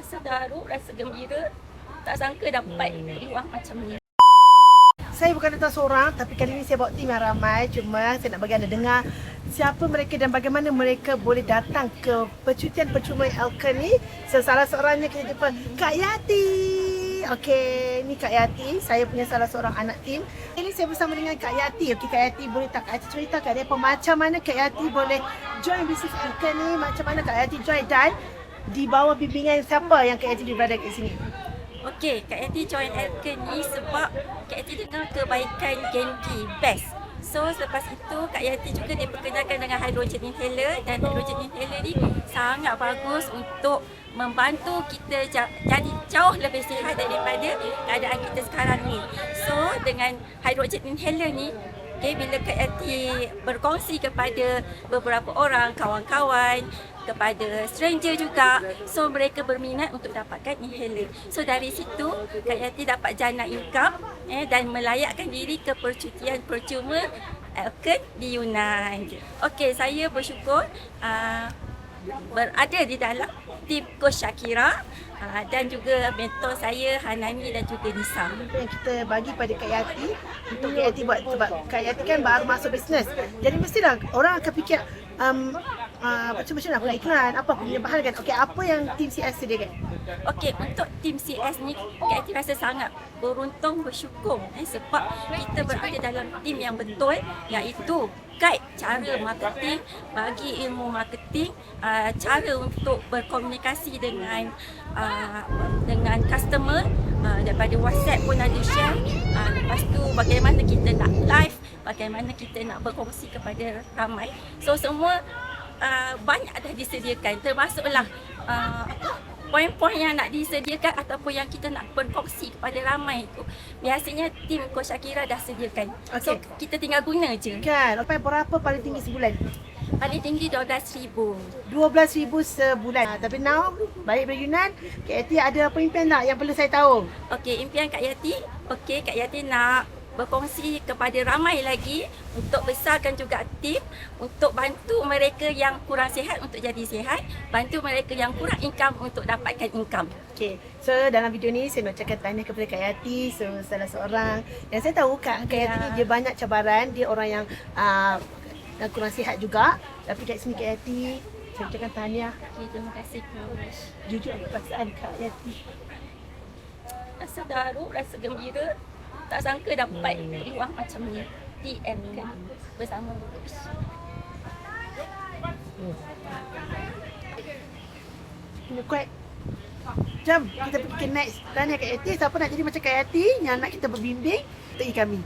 Rasa terharu, rasa gembira. Tak sangka dapat peluang macam ni. Saya bukan datang seorang, tapi kali ini saya bawa tim yang ramai. Cuma saya nak bagi anda dengar siapa mereka dan bagaimana mereka boleh datang ke percutian percuma Elkan ni. Salah seorangnya kita jumpa Kak Yati. Okey, ni Kak Yati. Saya punya salah seorang anak tim. Ini saya bersama dengan Kak Yati. Okey, Kak Yati boleh tak Kak Yati cerita kat dia macam mana Kak Yati boleh join bisnes Elkan ni? Macam mana Kak Yati join dan di bawah bimbingan siapa yang Kak Yati berada kat sini? Okey, Kak Yati join Elkan ni sebab Kak Yati dengar kebaikan Genki Best. So selepas itu Kak Yati juga diperkenalkan dengan hydrogen inhaler, dan hydrogen inhaler ni sangat bagus untuk membantu kita jadi jauh lebih sihat daripada keadaan kita sekarang ni. So dengan hydrogen inhaler ni, okay, bila Kak Yati berkongsi kepada beberapa orang, kawan-kawan, kepada stranger juga, so mereka berminat untuk dapatkan inhaler. So dari situ Kak Yati dapat jana income dan melayakkan diri ke percutian percuma Elkan di Yunan. Okey, saya bersyukur berada di dalam tim Coach Shakira dan juga mentor saya Hanani dan juga Nisa. Yang kita bagi pada Kak Yati untuk Kak Yati buat, sebab Kak Yati kan baru masuk bisnes. Jadi mestilah orang akan fikir macam-macam nak buat iklan, apa punya bahan kan. Okey, apa yang tim CS sediakan? Okey, untuk tim CS ni Kak Yati rasa sangat beruntung, bersyukur sebab kita berada dalam tim yang betul, iaitu guide cara marketing, bagi ilmu marketing, cara untuk berkomunikasi dengan customer, daripada WhatsApp pun ada share. Lepas tu bagaimana kita nak live, bagaimana kita nak berkongsi kepada ramai. So semua banyak dah disediakan, termasuklah poin-poin yang nak disediakan ataupun yang kita nak berkongsi kepada ramai itu biasanya tim Coach Shakira dah sediakan. So kita tinggal guna je. Kan, berapa paling tinggi sebulan? Paling tinggi 12,000. 12,000 sebulan. Tapi now, balik dari Yunan, Kak Yati ada apa impian tak yang perlu saya tahu? Okey, impian Kak Yati. Okey, Kak Yati nak berkongsi kepada ramai lagi untuk besarkan juga tim, untuk bantu mereka yang kurang sihat untuk jadi sihat, bantu mereka yang kurang income untuk dapatkan income. Okay, so dalam video ni saya nak cakap tanya kepada Kak Yati, so salah seorang yang saya tahu Kak Yati ni dia banyak cabaran, dia orang yang kurang sihat juga. Tapi kat sini Kak Yati, saya ucapkan tahniah. Okay, terima kasih Coach. Jujur apa perasaan Kak Yati? Rasa terharu, rasa gembira. Tak sangka dapat peluang macam ni di Elkan bersama Coach. Ini kuat. Jom kita pergi ke next. Tanya Kak Yati, siapa nak jadi macam Kak Yati yang nak kita berbimbing, tengok kami.